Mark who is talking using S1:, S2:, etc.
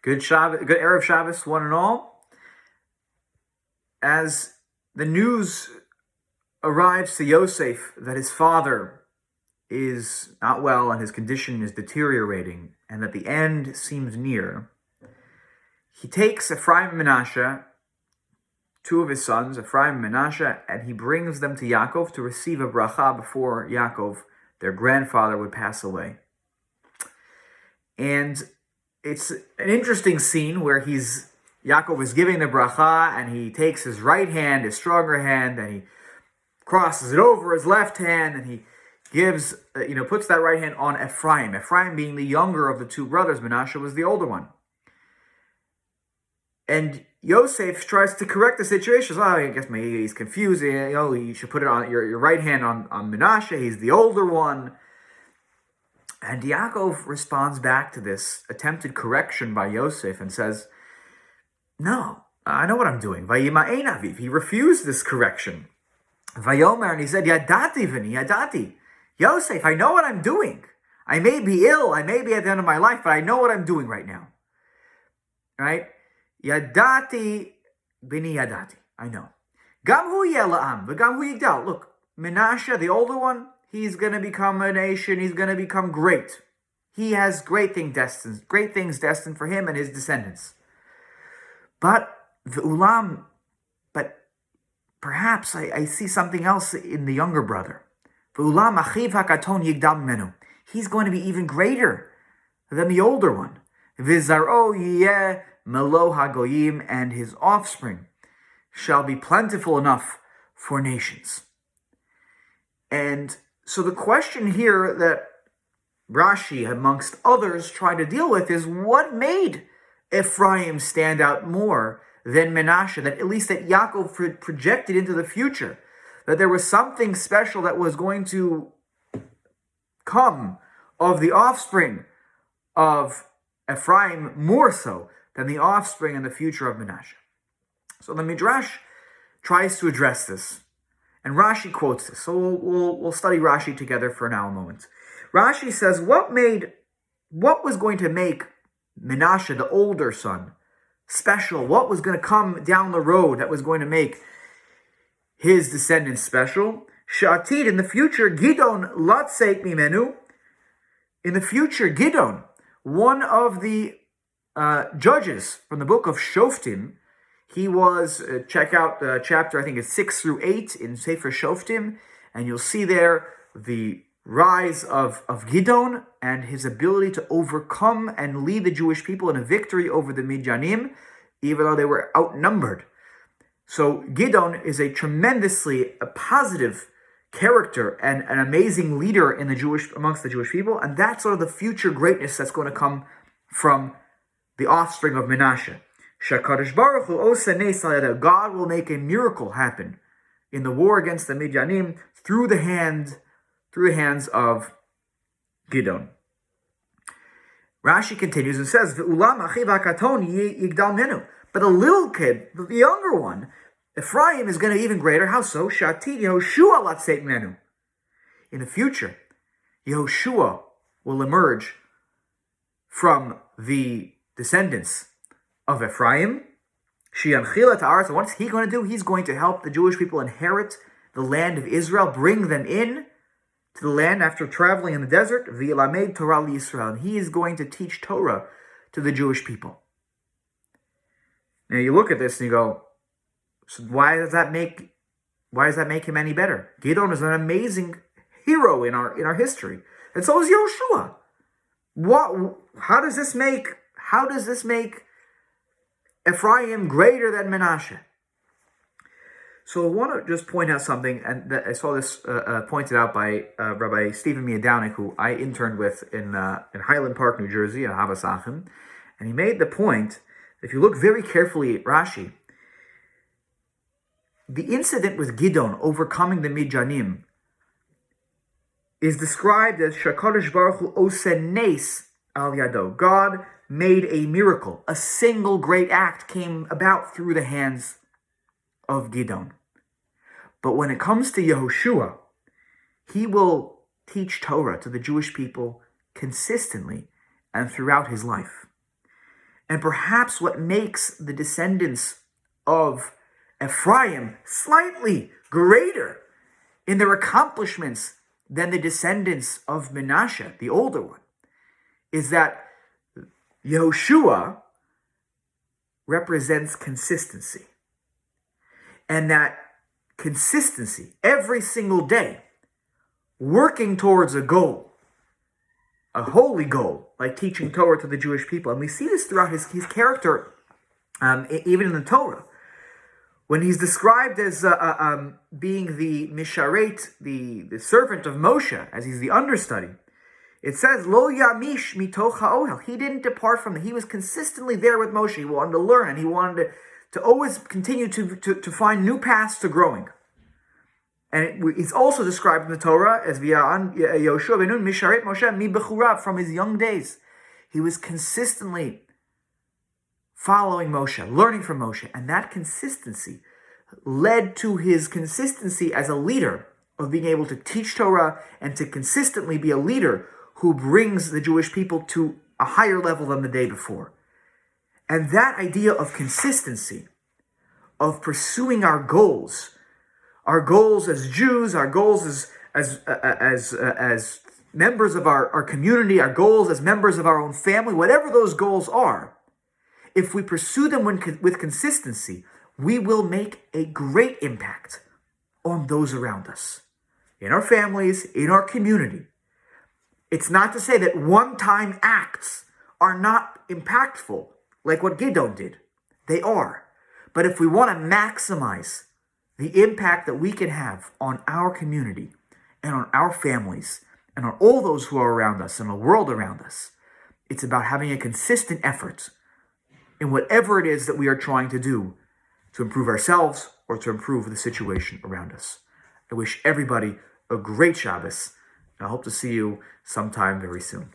S1: Good Shabbat, good Erev Shabbos, one and all. As the news arrives to Yosef that his father is not well and his condition is deteriorating and that the end seems near, he takes Ephraim and Menashe, two of his sons, Ephraim and Menashe, and he brings them to Yaakov to receive a bracha before Yaakov, their grandfather, would pass away. And it's an interesting scene where Yaakov is giving the bracha, and he takes his right hand, his stronger hand, and he crosses it over his left hand, and he gives, puts that right hand on Ephraim. Ephraim being the younger of the two brothers, Menashe was the older one. And Yosef tries to correct the situation. So, I guess maybe he's confused. You should put it on your right hand on Menashe. He's the older one. And Yaakov responds back to this attempted correction by Yosef and says, no, I know what I'm doing. Vayima'ein aviv. He refused this correction. Vayomer, and he said, Yadati v'ni, Yadati. Yosef, I know what I'm doing. I may be ill, I may be at the end of my life, but I know what I'm doing right now. Right? Yadati v'ni Yadati. I know. Gam hu yela'am, v'gam hu yigdal. Look, Menashe, the older one, he's going to become a nation. He's going to become great. He has great things destined for him and his descendants. But perhaps I see something else in the younger brother. He's going to be even greater than the older one. And his offspring shall be plentiful enough for nations. And so the question here that Rashi, amongst others, try to deal with is what made Ephraim stand out more than Menashe, that at least that Yaakov projected into the future, that there was something special that was going to come of the offspring of Ephraim more so than the offspring and the future of Menashe. So the Midrash tries to address this. And Rashi quotes this. So we'll study Rashi together for now a moment. Rashi says, what was going to make Menashe, the older son, special? What was going to come down the road that was going to make his descendants special? Shatid, in the future, Gidon latzeit mimenu. In the future, Gidon, one of the judges from the book of Shoftim, he was, check out the chapter, I think it's 6 through 8 in Sefer Shoftim, and you'll see there the rise of Gidon and his ability to overcome and lead the Jewish people in a victory over the Midyanim, even though they were outnumbered. So Gidon is a tremendously positive character and an amazing leader in amongst the Jewish people, and that's sort of the future greatness that's going to come from the offspring of Menashe. Shakadosh Baruch Hu osa nes al yado. God will make a miracle happen in the war against the Midyanim through the hands of Gidon. Rashi continues and says, "Ve'ulam achiv hakaton yigdal menu." But a little kid, the younger one, Ephraim, is going to be even greater. How so? Shatid Yehoshua latzeit menu. In the future, Yehoshua will emerge from the descendants of Ephraim. Shianchila ta'aretz. And what's he going to do? He's going to help the Jewish people inherit the land of Israel, bring them in to the land after traveling in the desert. V'yilamed Torah l'Yisrael. And he is going to teach Torah to the Jewish people. Now you look at this and you go, so why does that make him any better? Gidon is an amazing hero in our history, and so is Yehoshua. How does this make Ephraim greater than Menashe? So I want to just point out something, and I saw this pointed out by Rabbi Stephen Miadownik, who I interned with in Highland Park, New Jersey, at Havas Achim, and he made the point that if you look very carefully at Rashi, the incident with Gidon overcoming the Midyanim is described as Shakadosh Baruch Hu osa nes al yado. God made a miracle. A single great act came about through the hands of Gidon. But when it comes to Yehoshua, he will teach Torah to the Jewish people consistently and throughout his life. And perhaps what makes the descendants of Ephraim slightly greater in their accomplishments than the descendants of Manasseh, the older one, is that Yehoshua represents consistency. And that consistency, every single day, working towards a goal, a holy goal, like teaching Torah to the Jewish people. And we see this throughout his character, even in the Torah. When he's described as being the misharet, the servant of Moshe, as he's the understudy, it says, Lo yamish mitoch ha'ohel. He didn't depart from it. He was consistently there with Moshe. He wanted to learn, and he wanted to always continue to find new paths to growing. And it's also described in the Torah as Yoshua ben Nun misharet Moshe mi bechurav, from his young days. He was consistently following Moshe, learning from Moshe, and that consistency led to his consistency as a leader of being able to teach Torah and to consistently be a leader who brings the Jewish people to a higher level than the day before. And that idea of consistency, of pursuing our goals as Jews, our goals as members of our community, our goals as members of our own family, whatever those goals are, if we pursue them with consistency, we will make a great impact on those around us, in our families, in our community. It's not to say that one-time acts are not impactful, like what Gideon did. They are. But if we want to maximize the impact that we can have on our community and on our families and on all those who are around us and the world around us, it's about having a consistent effort in whatever it is that we are trying to do to improve ourselves or to improve the situation around us. I wish everybody a great Shabbos, and I hope to see you sometime very soon.